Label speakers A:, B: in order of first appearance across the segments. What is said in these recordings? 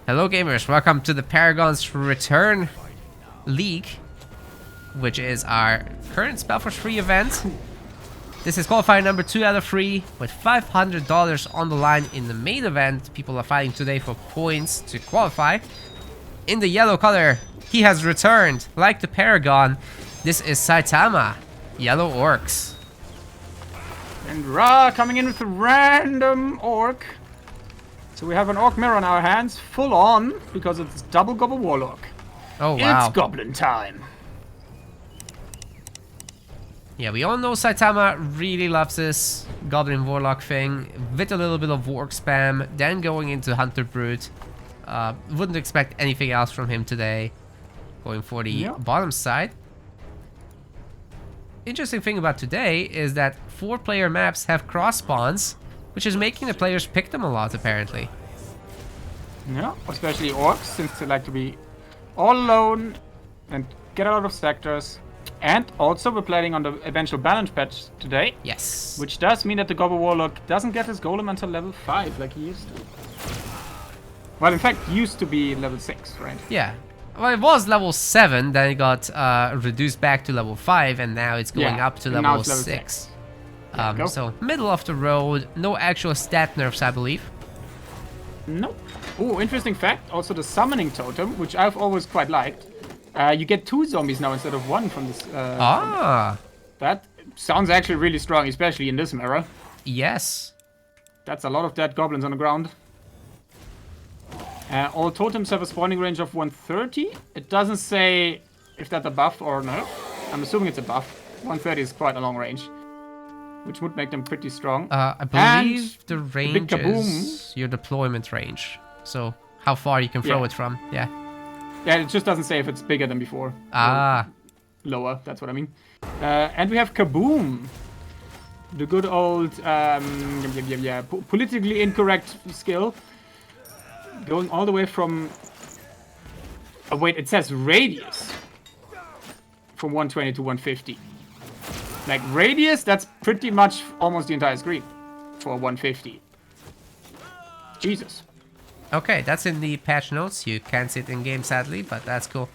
A: Hello gamers, welcome to the Paragon's Return League, which is our current SpellForce free event. This is qualifier number 2 out of 3 with $500 on the line in the main event. People are fighting today for points to qualify. In the yellow color, he has returned, like the Paragon. This is Saitama, yellow orcs.
B: And Rhaaah coming in with a random orc. So we have an orc mirror on our hands, full on, because it's double Goblin Warlock.
A: Oh wow.
B: It's Goblin time.
A: Yeah, we all know Saitama really loves this Goblin Warlock thing, with a little bit of Warg spam, then going into Hunter Brute. Wouldn't expect anything else from him today. Going for the bottom side. Interesting thing about today is that 4-player maps have cross spawns, which is making the players pick them a lot, apparently.
B: Yeah, especially orcs, since they like to be all alone and get a lot of sectors. And also we're playing on the eventual balance patch today.
A: Yes.
B: Which does mean that the Goblin Warlock doesn't get his golem until level 5 like he used to. Well, in fact, used to be level 6, right?
A: Yeah. Well, it was level 7, then it got reduced back to level 5, and now it's going up to level 6. So, middle of the road, no actual stat nerfs, I believe.
B: Nope. Oh, interesting fact, also the summoning totem, which I've always quite liked. You get 2 zombies now instead of 1 from this. That sounds actually really strong, especially in this mirror.
A: Yes.
B: That's a lot of dead goblins on the ground. All totems have a spawning range of 130. It doesn't say if that's a buff or no. I'm assuming it's a buff. 130 is quite a long range, which would make them pretty strong.
A: I believe the range is your deployment range. So how far you can throw it from. Yeah.
B: Yeah, it just doesn't say if it's bigger than before. Lower, that's what I mean. And we have Kaboom. The good old politically incorrect skill. Going all the way from... Oh wait, it says radius. From 120 to 150. Like radius, that's pretty much almost the entire screen. For 150. Jesus.
A: Okay, that's in the patch notes. You can't see it in game, sadly, but that's cool.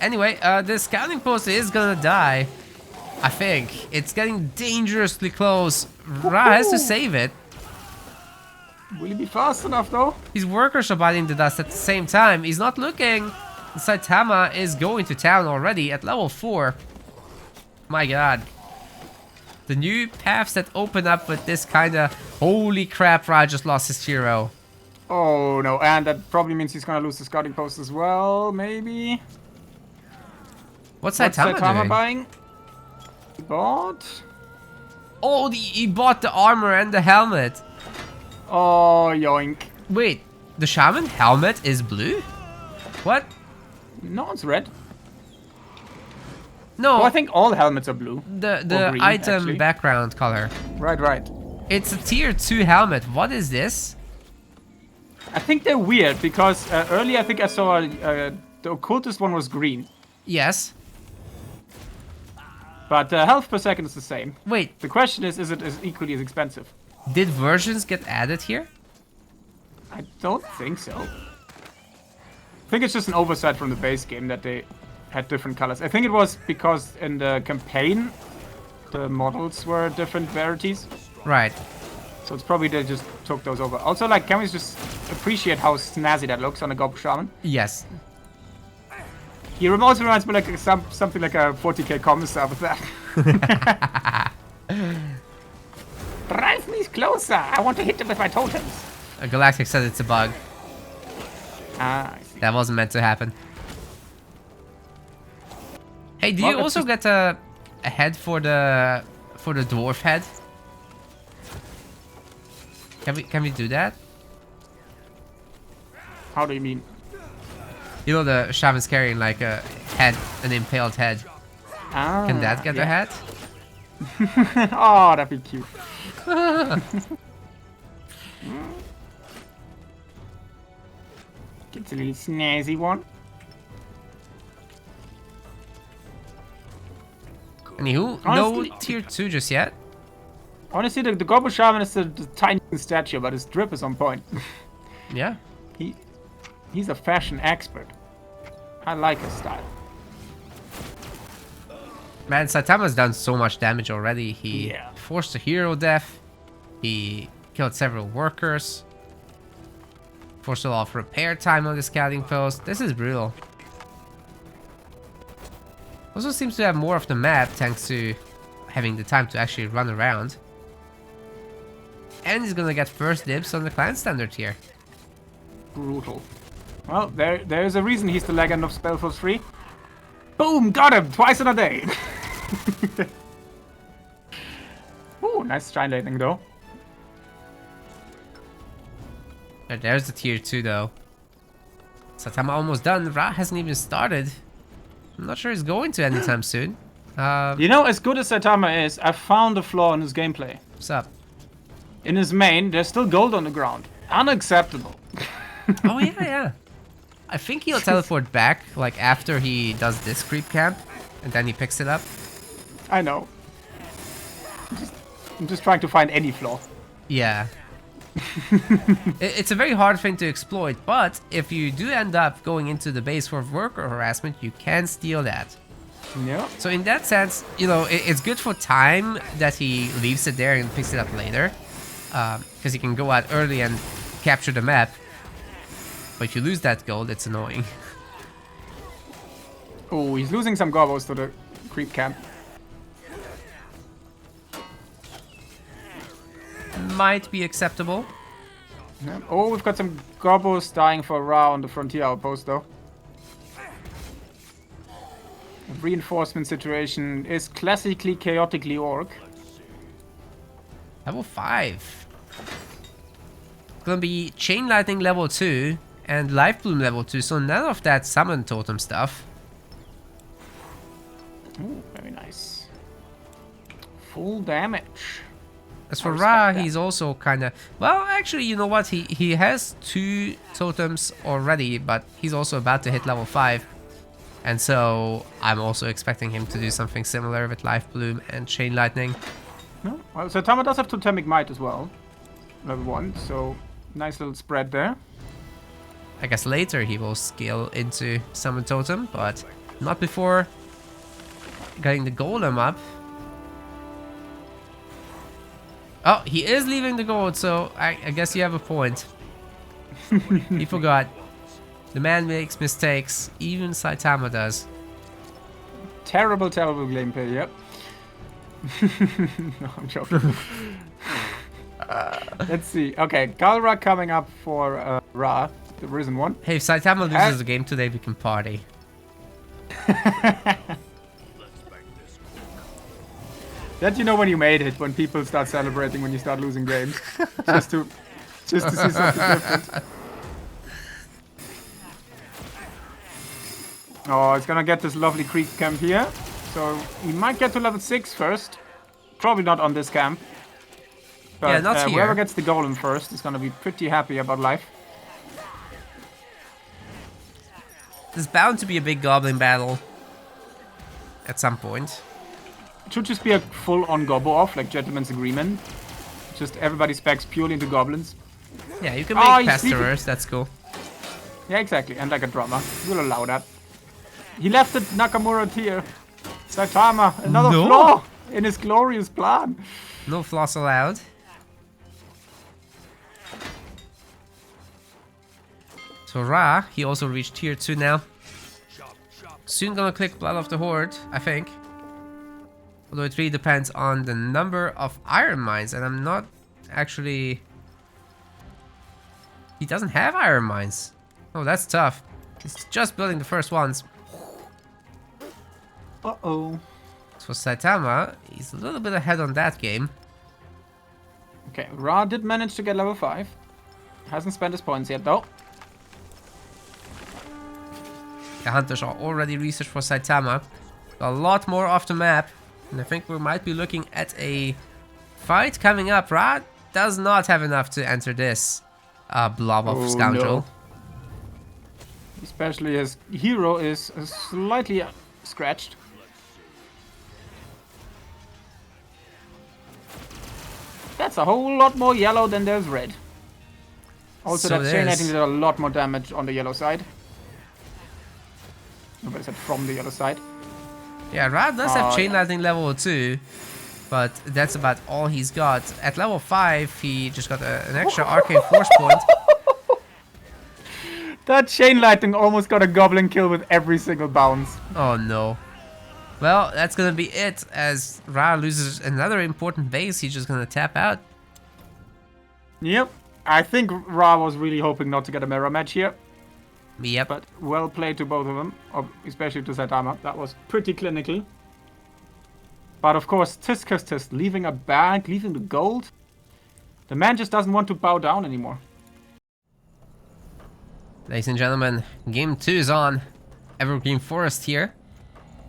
A: Anyway, the scouting post is gonna die. I think. It's getting dangerously close. Rhaaah has to save it.
B: Will he be fast enough, though?
A: His workers are biting the dust at the same time. He's not looking. Saitama is going to town already at level 4. My god. The new paths that open up with this kind of... Holy crap, Rhaaah just lost his hero.
B: Oh no, and that probably means he's gonna lose the scouting post as well, maybe.
A: What's Saitama
B: buying? He bought?
A: Oh, he bought the armor and the helmet.
B: Oh, yoink.
A: Wait, the shaman helmet is blue? What?
B: No, it's red.
A: No.
B: Oh, I think all helmets are blue.
A: The
B: green,
A: item
B: actually.
A: background color.
B: Right.
A: It's a tier 2 helmet. What is this?
B: I think they're weird because earlier I think I saw the occultist one was green.
A: Yes.
B: But health per second is the same.
A: Wait.
B: The question is it as equally as expensive?
A: Did versions get added here?
B: I don't think so. I think it's just an oversight from the base game that they had different colors. I think it was because in the campaign the models were different rarities. Right. So it's probably they just took those over. Also, like, can we just appreciate how snazzy that looks on a Goblin Shaman?
A: Yes.
B: He also reminds me like something like a 40k commissar with that. Drive me closer! I want to hit them with my totems.
A: Galactic says it's a bug.
B: I see.
A: That wasn't meant to happen. Hey, do you also get a head for the dwarf head? Can we do that?
B: How do you mean?
A: You know the shaman's carrying like a head, an impaled head. Can that get a head?
B: Oh, that'd be cute. Gets a little snazzy one.
A: Anywho, no tier 2 just yet.
B: Honestly, the Goblin Shaman is the tiniest stature, but his drip is on point.
A: Yeah.
B: He's a fashion expert. I like his style.
A: Man, Saitama's done so much damage already. He
B: Yeah.
A: forced a hero death. He killed several workers. Forced a lot of repair time on the scouting post. This is brutal. Also seems to have more of the map thanks to having the time to actually run around. And he's gonna get first dibs on the clan standard here.
B: Brutal. Well, there's a reason he's the legend of SpellForce 3. Boom! Got him! Twice in a day! Ooh, nice Shine Lightning though.
A: There's the tier 2 though. Saitama almost done. Rhaaah hasn't even started. I'm not sure he's going to anytime soon.
B: You know, as good as Saitama is, I found a flaw in his gameplay.
A: What's up?
B: In his main, there's still gold on the ground. Unacceptable.
A: Oh yeah, yeah. I think he'll teleport back, like after he does this creep camp, and then he picks it up.
B: I know. I'm just trying to find any flaw.
A: Yeah. It's a very hard thing to exploit, but if you do end up going into the base for worker harassment, you can steal that.
B: Yeah.
A: So in that sense, you know, it's good for time that he leaves it there and picks it up later. Because he can go out early and capture the map. But if you lose that gold, it's annoying.
B: Oh, he's losing some gobos to the creep camp.
A: Might be acceptable.
B: Yeah. Oh, we've got some gobos dying for Rhaaah on the frontier outpost though. The reinforcement situation is classically chaotically orc.
A: Level 5. Gonna be Chain Lightning level 2 and Life Bloom level 2, so none of that Summon Totem stuff.
B: Ooh, very nice. Full damage.
A: As for
B: I respect
A: Rhaaah,
B: that.
A: he's also kinda... Well, actually, you know what? He has 2 totems already, but he's also about to hit level 5. And so I'm also expecting him to do something similar with Life Bloom and Chain Lightning.
B: No? Well, Saitama does have Totemic Might as well. Level 1, so nice little spread there.
A: I guess later he will scale into Summon Totem, but not before getting the Golem up. Oh, he is leaving the gold, so I guess you have a point. He forgot. The man makes mistakes, even Saitama does.
B: Terrible, terrible gameplay, yep. No, I'm joking. Let's see. Okay, Galra coming up for Rhaaah, the Risen one.
A: Hey, if Saitama loses the game today, we can party.
B: That you know when you made it, when people start celebrating when you start losing games. just to see something different. Oh, it's gonna get this lovely creep camp here. So he might get to level 6 first. Probably not on this camp. But
A: Yeah, not here.
B: whoever gets the golem first is gonna be pretty happy about life.
A: There's bound to be a big goblin battle at some point.
B: It should just be a full-on gobbo off, like Gentleman's Agreement. Just everybody specs purely into goblins.
A: Yeah, you can
B: Oh,
A: make
B: he's sleeping.
A: Pestilers, that's cool.
B: Yeah, exactly. And like a drummer. We'll allow that. He left the Nakamura tier. Saitama, another
A: No.
B: flaw in his glorious plan.
A: No flaws allowed. So Rhaaah, he also reached tier 2 now. Soon gonna click Blood of the Horde, I think. Although it really depends on the number of iron mines, and I'm not actually... He doesn't have iron mines. Oh, that's tough. He's just building the first ones.
B: Uh-oh.
A: So Saitama, he's a little bit ahead on that game.
B: Okay, Rhaaah did manage to get level 5. Hasn't spent his points yet, though.
A: The hunters are already researched for Saitama. A lot more off the map. And I think we might be looking at a fight coming up. Rhaaah does not have enough to enter this blob of scoundrel.
B: No. Especially his hero is slightly scratched. That's a whole lot more yellow than there's red. Also,
A: So
B: that
A: it
B: chain
A: is.
B: lightning did a lot more damage on the yellow side. Nobody said from the yellow side.
A: Yeah, Rhaaah does have chain
B: yeah.
A: lightning level 2, but that's about all he's got. At level 5, he just got an extra arcane force point.
B: That chain lightning almost got a goblin kill with every single bounce.
A: Oh no. Well, that's gonna be it, as Rhaaah loses another important base. He's just gonna tap out.
B: Yep. I think Rhaaah was really hoping not to get a mirror match here.
A: Yep.
B: But well played to both of them, especially to Saitama. That was pretty clinical. But of course, tisk leaving a bag, leaving the gold. The man just doesn't want to bow down anymore.
A: Ladies and gentlemen, game 2 is on. Evergreen Forest here.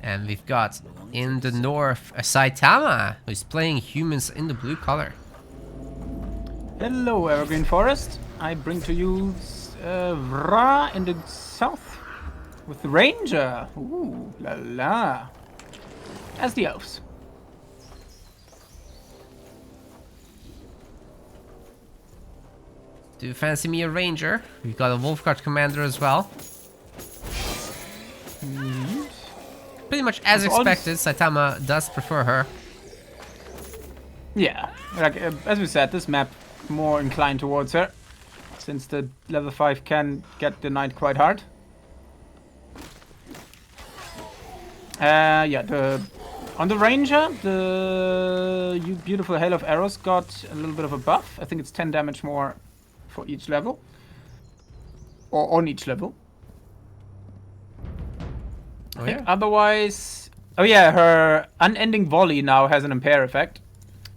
A: And we've got in the north a Saitama, who's playing humans in the blue color.
B: Hello, Evergreen Forest. I bring to you Rhaaah in the south with the Ranger. Ooh, la la. As the elves.
A: Do you fancy me a Ranger? We've got a Wolfguard Commander as well. Pretty much as expected, Saitama does prefer her.
B: Yeah, like as we said, this map more inclined towards her, since the level 5 can get denied quite hard. Yeah, on the Ranger, you beautiful Hail of Arrows got a little bit of a buff. I think it's 10 damage more for each level, or on each level.
A: Oh yeah.
B: Otherwise, oh yeah, her unending volley now has an impair effect.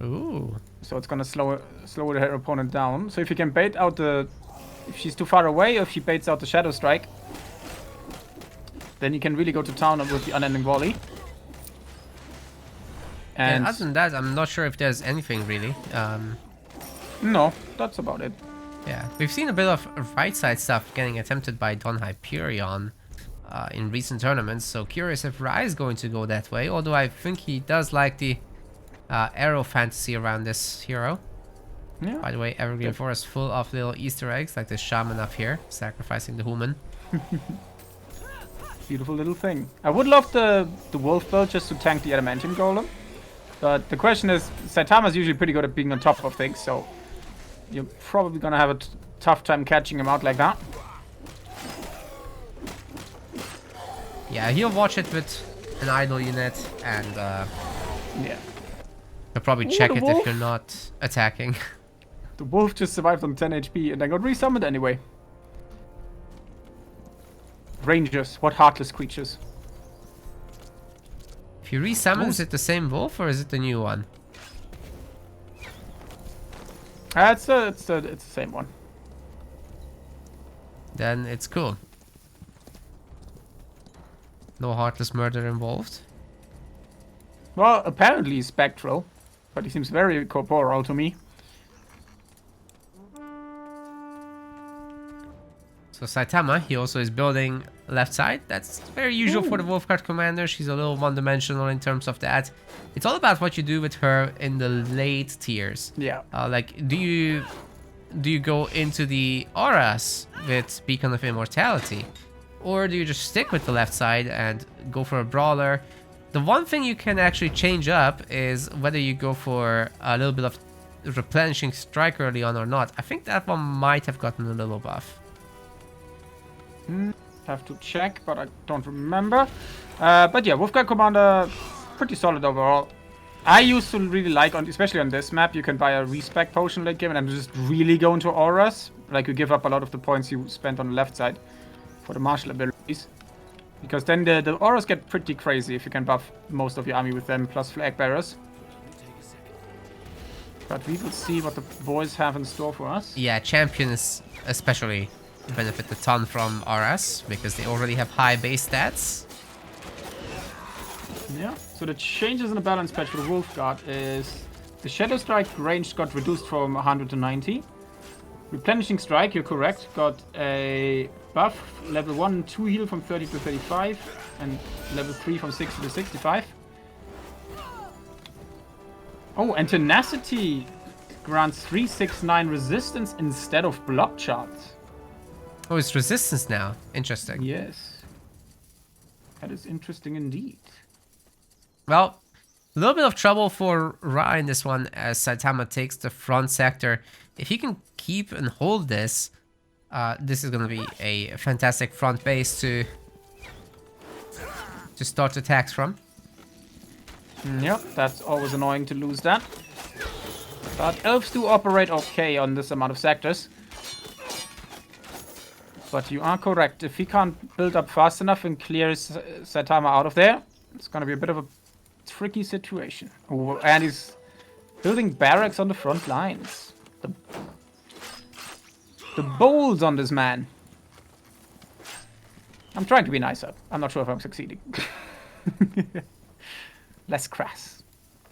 A: Ooh.
B: So it's gonna slow her opponent down. So if you can bait out if she's too far away, or if she baits out the Shadow Strike, then you can really go to town with the unending volley. And
A: other than that, I'm not sure if there's anything really.
B: No, that's about it.
A: Yeah, we've seen a bit of right side stuff getting attempted by Don Hyperion in recent tournaments, so curious if Rhaaah is going to go that way, although I think he does like the arrow fantasy around this hero.
B: Yeah.
A: By the way, Evergreen Forest full of little Easter eggs, like this shaman up here, sacrificing the human.
B: Beautiful little thing. I would love the wolf belt just to tank the adamantium golem, but the question is, Saitama's usually pretty good at being on top of things, so you're probably gonna have a tough time catching him out like that.
A: Yeah, he'll watch it with an idle unit, and
B: Yeah.
A: he'll probably check it if you're not attacking.
B: The wolf just survived on 10 HP and then got resummoned anyway. Rangers, what heartless creatures.
A: If you resummon, is it the same wolf or is it the new one?
B: It's the same one.
A: Then it's cool. No heartless murder involved.
B: Well, apparently he's spectral, but he seems very corporeal to me.
A: So Saitama, he also is building left side. That's very usual for the Wolfguard commander. She's a little one-dimensional in terms of that. It's all about what you do with her in the late tiers.
B: Yeah.
A: Like, do you go into the auras with Beacon of Immortality? Or do you just stick with the left side and go for a brawler? The one thing you can actually change up is whether you go for a little bit of replenishing strike early on or not. I think that one might have gotten a little buff.
B: Have to check, but I don't remember. But yeah, Wolfguard Commander, pretty solid overall. I used to really like, especially on this map, you can buy a respec potion late game and then just really go into auras. Like, you give up a lot of the points you spent on the left side for the martial abilities. Because then the auras get pretty crazy if you can buff most of your army with them, plus flag bearers. But we will see what the boys have in store for us.
A: Yeah, champions especially benefit a ton from RS because they already have high base stats.
B: Yeah, so the changes in the balance patch for the Wolfguard is the Shadow Strike range got reduced from 100 to 90. Replenishing Strike, you're correct, got a buff, level 1 and 2 heal from 30 to 35, and level 3 from 60 to 65. Oh, and Tenacity grants 369 resistance instead of block charge.
A: Oh, it's resistance now. Interesting.
B: Yes. That is interesting indeed.
A: Well, a little bit of trouble for Rhaaah in this one as Saitama takes the front sector. If he can keep and hold this, this is going to be a fantastic front base to start attacks from.
B: Yep, that's always annoying to lose that. But elves do operate okay on this amount of sectors. But you are correct. If he can't build up fast enough and clear Saitama out of there, it's going to be a bit of a tricky situation. Ooh, and he's building barracks on the front lines. The bolts on this man. I'm trying to be nicer. I'm not sure if I'm succeeding. Less crass.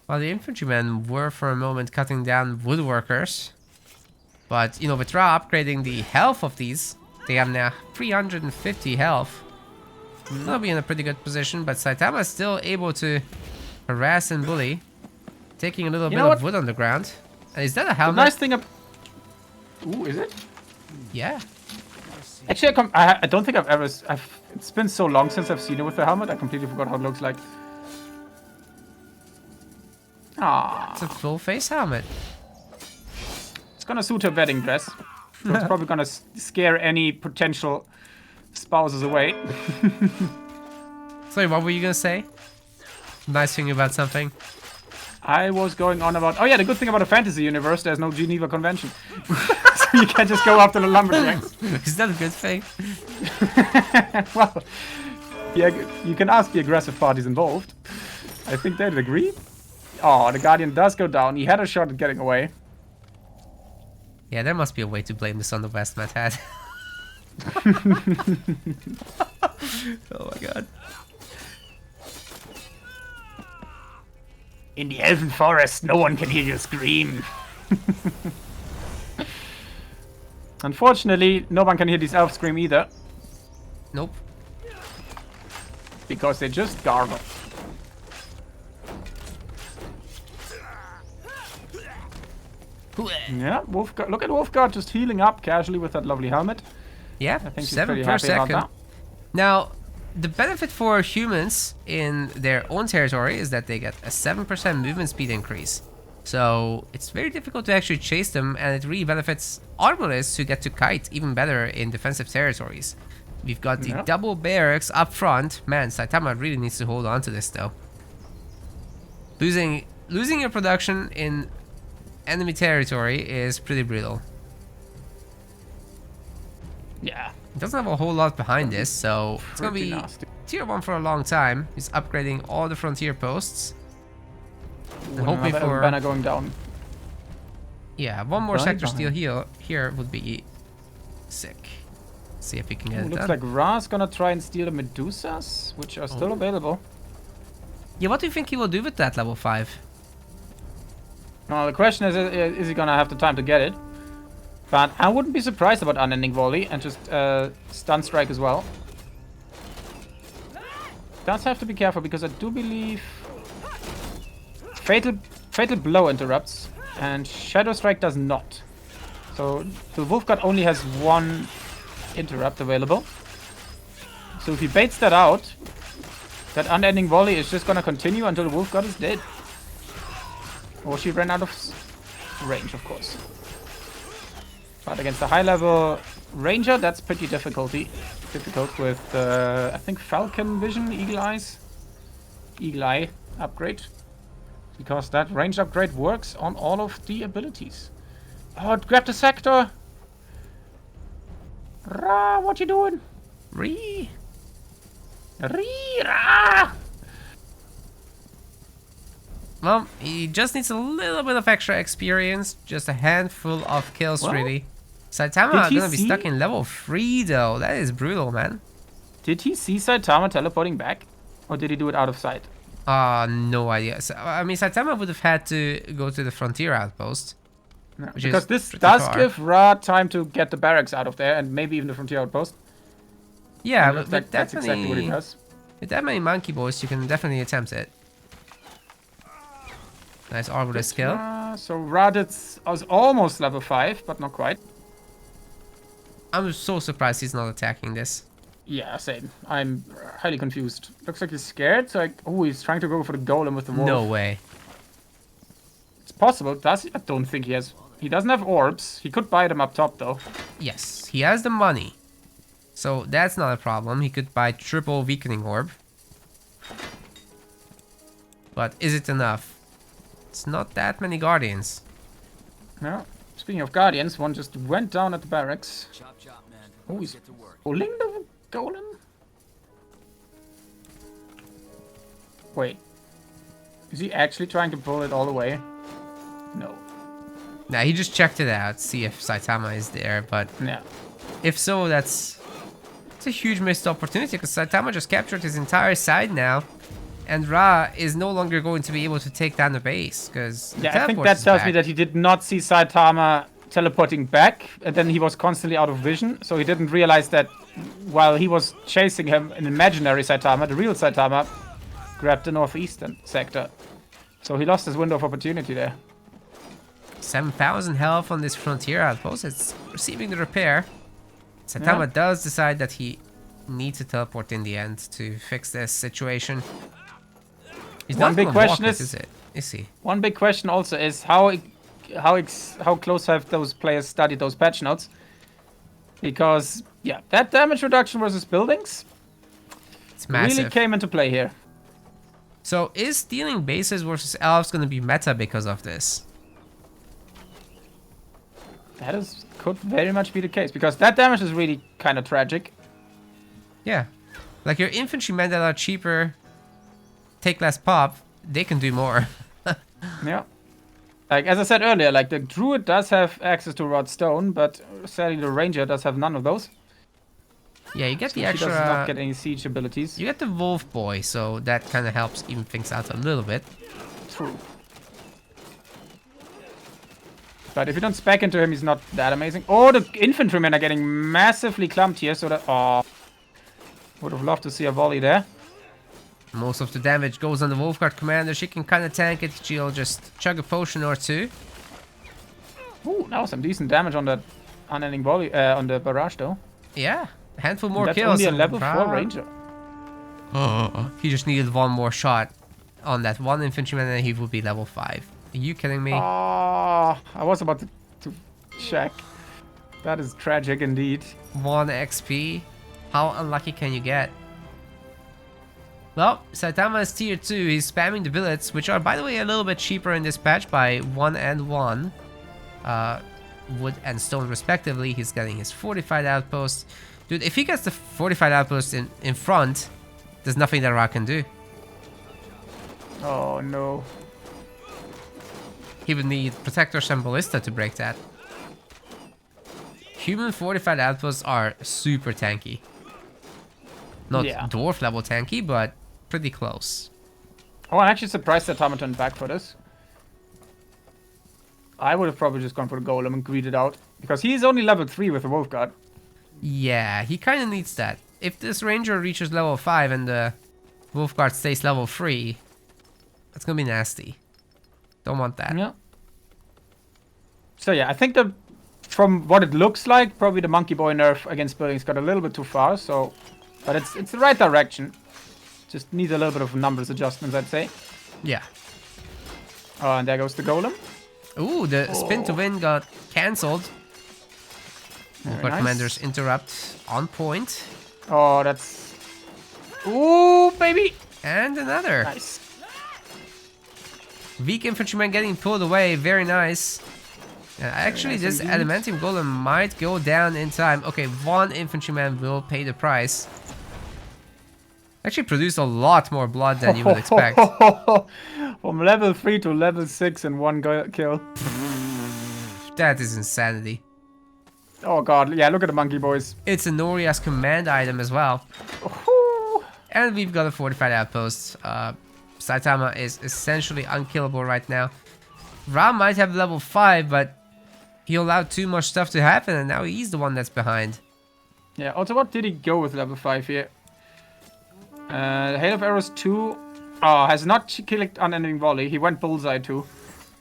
A: Well, the infantrymen were for a moment cutting down woodworkers. But, you know, with Rhaaah upgrading the health of these, they have now 350 health. They'll be in a pretty good position, but Saitama is still able to harass and bully. Taking a little bit of wood on the ground. And is that a helmet?
B: The nice thing Ooh, is it?
A: Yeah.
B: Actually, I don't think I've ever... it's been so long since I've seen it with the helmet, I completely forgot how it looks like. Ah,
A: It's a full face helmet.
B: It's gonna suit her wedding dress. So it's probably gonna scare any potential spouses away.
A: Sorry, what were you gonna say? Nice thing about something?
B: I was going on about... Oh yeah, the good thing about a fantasy universe, there's no Geneva Convention. So you can just go after the lumberjacks.
A: Is that a good thing?
B: Well, yeah, you can ask the aggressive parties involved. I think they'd agree. Oh, the Guardian does go down. He had a shot at getting away.
A: Yeah, there must be a way to blame this on the West Mat hat. Oh my god.
B: In the elven forest, no one can hear you scream. Unfortunately, no one can hear these elves scream either.
A: Nope.
B: Because they just gargle. Yeah, Wolfguard. Look at Wolfguard just healing up casually with that lovely helmet.
A: Yeah,
B: I think she's
A: 7
B: pretty
A: per
B: happy about
A: second.
B: that.
A: Now, the benefit for humans in their own territory is that they get a 7% movement speed increase. So it's very difficult to actually chase them, and it really benefits armorists who get to kite even better in defensive territories. We've got the double barracks up front. Man, Saitama really needs to hold on to this though. Losing your production in enemy territory is pretty brutal.
B: Yeah.
A: It doesn't have a whole lot behind this, so it's gonna be
B: nasty.
A: tier 1 for a long time. He's upgrading all the frontier posts. And hoping for...
B: banner going down.
A: Yeah, one more
B: Right
A: sector
B: behind.
A: steal here would be sick. See if we can get it
B: Looks
A: done.
B: like Rhaaah's gonna try and steal the Medusas, which are still available.
A: Yeah, what do you think he will do with that level 5?
B: Well, the question is he gonna have the time to get it? But I wouldn't be surprised about unending volley and just stun strike as well. Does have to be careful because I do believe fatal blow interrupts and shadow strike does not. So the Wolfguard only has one interrupt available. So if he baits that out, that unending volley is just gonna continue until the Wolfguard is dead. Or she ran out of range, of course. But against the high-level ranger, that's pretty difficult with, I think, Falcon Vision, Eagle Eye upgrade. Because that range upgrade works on all of the abilities. Oh, it grabbed the sector! Rhaaah, what you doing? Rhaaah!
A: Well, he just needs a little bit of extra experience. Just a handful of kills, really. Saitama gonna be stuck in level 3 though. That is brutal, man.
B: Did he see Saitama teleporting back? Or did he do it out of sight?
A: No idea. So, I mean, Saitama would have had to go to the frontier outpost.
B: No, because this does give Rhaaah time to get the barracks out of there and maybe even the frontier outpost.
A: Yeah, but
B: that's exactly what he does.
A: With that many monkey boys, you can definitely attempt it. Nice arbalist skill.
B: So Raditz was almost level 5, but not quite.
A: I'm so surprised he's not attacking this.
B: Yeah, same. I'm highly confused. Looks like he's scared. So oh, he's trying to go for the golem with the wolf.
A: No way.
B: It's possible. Does he? I don't think he has. He doesn't have orbs. He could buy them up top though.
A: Yes, he has the money. So that's not a problem. He could buy triple weakening orb. But is it enough? It's not that many guardians.
B: No. Speaking of guardians, one just went down at the barracks.
C: Chop, chop, man.
B: Oh, he's
C: Get to work.
B: pulling the golem? Wait. Is he actually trying to pull it all the way? No.
A: Nah, he just checked it out, see if Saitama is there, but
B: Yeah.
A: if so, it's a huge missed opportunity, because Saitama just captured his entire side now, and Rhaaah is no longer going to be able to take down the base, because
B: Yeah, I think that tells me that he did not see Saitama teleporting back, and then he was constantly out of vision, so he didn't realize that while he was chasing him, an imaginary Saitama, the real Saitama, grabbed the northeastern sector. So he lost his window of opportunity there.
A: 7,000 health on this frontier outpost. It's receiving the repair. Saitama does decide that he needs to teleport in the end to fix this situation. He's
B: One
A: not
B: big
A: gonna
B: question
A: walk it,
B: is
A: it? Is he?
B: One big question also is how close have those players studied those patch notes? Because yeah, that damage reduction versus buildings
A: It's massive.
B: really came into play here.
A: So is stealing bases versus elves going to be meta because of this?
B: Could very much be the case because that damage is really kind of tragic.
A: Yeah. Like your infantrymen that are cheaper, take less pop, they can do more.
B: Yeah. Like as I said earlier, like the druid does have access to rod stone, but sadly the ranger does have none of those.
A: Yeah, you get
B: So
A: the
B: she
A: extra...
B: does not get any siege abilities.
A: You get the wolf boy, so that kind of helps even things out a little bit.
B: True. But if you don't spec into him, he's not that amazing. Oh, the infantrymen are getting massively clumped here, so that... Oh, would have loved to see a volley there.
A: Most of the damage goes on the Wolfguard commander. She can kind of tank it. She'll just chug a potion or two.
B: Ooh, that was some decent damage on that unending volley, on the barrage though.
A: Yeah, a handful more
B: That's
A: kills.
B: only a
A: and
B: level 4
A: Rhaaah-
B: ranger.
A: He just needed one more shot on that one infantryman and he would be level 5. Are you kidding me?
B: Oh, I was about to check. That is tragic indeed.
A: 1 XP. How unlucky can you get? Well, Saitama is tier 2. He's spamming the billets, which are, by the way, a little bit cheaper in this patch by 1 and 1. Wood and stone respectively. He's getting his fortified outpost. Dude, if he gets the fortified outpost in front, there's nothing that Rhaaah can do.
B: Oh no.
A: He would need Protectors and Ballista to break that. Human fortified outposts are super tanky. Not dwarf level tanky, but pretty close.
B: Oh, I'm actually surprised that Tama turned back for this. I would have probably just gone for the golem and greeted out. Because he's only level 3 with the wolf guard.
A: Yeah, he kind of needs that. If this ranger reaches level 5 and the Wolfguard stays level 3, that's gonna be nasty. Don't want that.
B: Yeah. So yeah, I think that from what it looks like, probably the monkey boy nerf against buildings got a little bit too far. So, but it's the right direction. Just needs a little bit of numbers adjustments, I'd say.
A: Yeah.
B: Oh, and there goes the golem.
A: Ooh, the spin to win got cancelled. Wolfguard
B: nice.
A: commanders interrupt on point.
B: Oh, that's... Ooh, baby!
A: And another.
B: Nice.
A: Weak infantryman getting pulled away. Very nice. Actually,
B: nice
A: this
B: indeed.
A: adamantium golem might go down in time. Okay, 1 infantryman will pay the price. Actually produced a lot more blood than you would expect.
B: From level 3 to level 6 in one kill.
A: That is insanity.
B: Oh god, yeah, look at the monkey boys.
A: It's a Noria's command item as well.
B: Ooh.
A: And we've got a fortified outpost. Saitama is essentially unkillable right now. Rhaaah might have level 5, but he allowed too much stuff to happen, and now he's the one that's behind.
B: Yeah, also what did he go with level 5 here? The Hail of Arrows 2 has not clicked unending volley. He went bullseye too.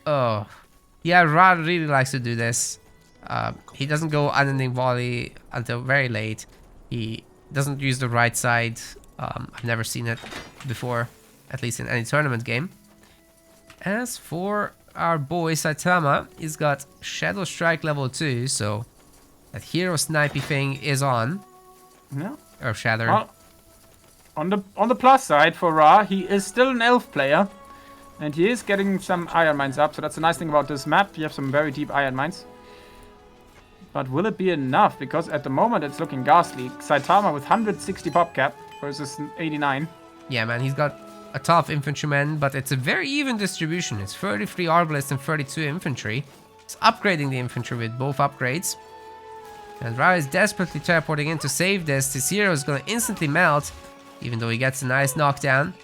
A: Oh, Yeah, Rhaaah really likes to do this. He doesn't go unending volley until very late. He doesn't use the right side. I've never seen it before, at least in any tournament game. As for our boy Saitama, he's got Shadow Strike level 2, so that hero snipey thing is on.
B: Yeah.
A: Or Shatter.
B: Well, on the plus side for Rhaaah, he is still an elf player. And he is getting some iron mines up, so that's the nice thing about this map. You have some very deep iron mines. But will it be enough? Because at the moment it's looking ghastly. Saitama with 160 pop cap versus 89.
A: Yeah, man, he's got a tough infantryman, but it's a very even distribution. It's 33 arbalists and 32 infantry. He's upgrading the infantry with both upgrades. And Rhaaah is desperately teleporting in to save this. His hero is going to instantly melt, even though he gets a nice knockdown.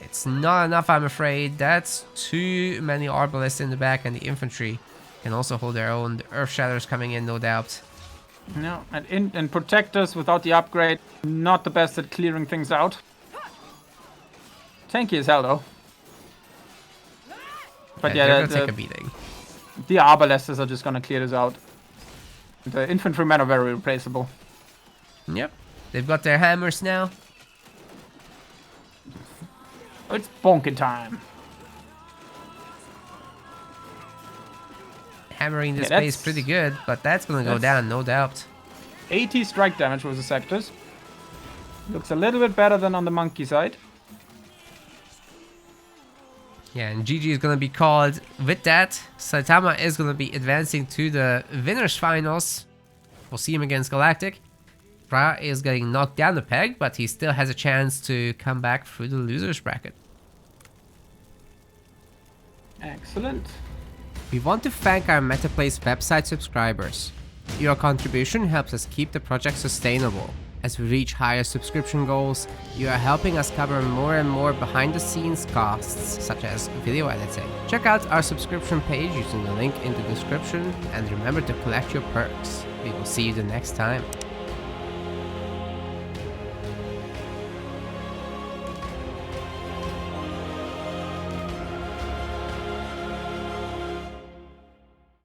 A: It's not enough, I'm afraid. That's too many arbalists in the back, and the infantry can also hold their own. The Earth Shatters coming in, no doubt.
B: No, and protectors without the upgrade, not the best at clearing things out. Tanky as hell, though. But
A: yeah,
B: yeah,
A: take a beating.
B: The arbalesters are just gonna clear this out. The infantrymen are very replaceable.
A: Yep, they've got their hammers now.
B: It's bonking time.
A: Hammering this base pretty good, but that's gonna go down, no doubt.
B: 80 strike damage with the sectors. Looks a little bit better than on the monkey side.
A: Yeah, and GG is gonna be called. With that, Saitama is gonna be advancing to the winners finals. We'll see him against Galactic. Rhaaah is getting knocked down a peg, but he still has a chance to come back through the losers bracket.
B: Excellent.
A: We want to thank our MetaPlace website subscribers. Your contribution helps us keep the project sustainable. As we reach higher subscription goals, you are helping us cover more and more behind-the-scenes costs, such as video editing. Check out our subscription page using the link in the description, and remember to collect your perks. We will see you the next time.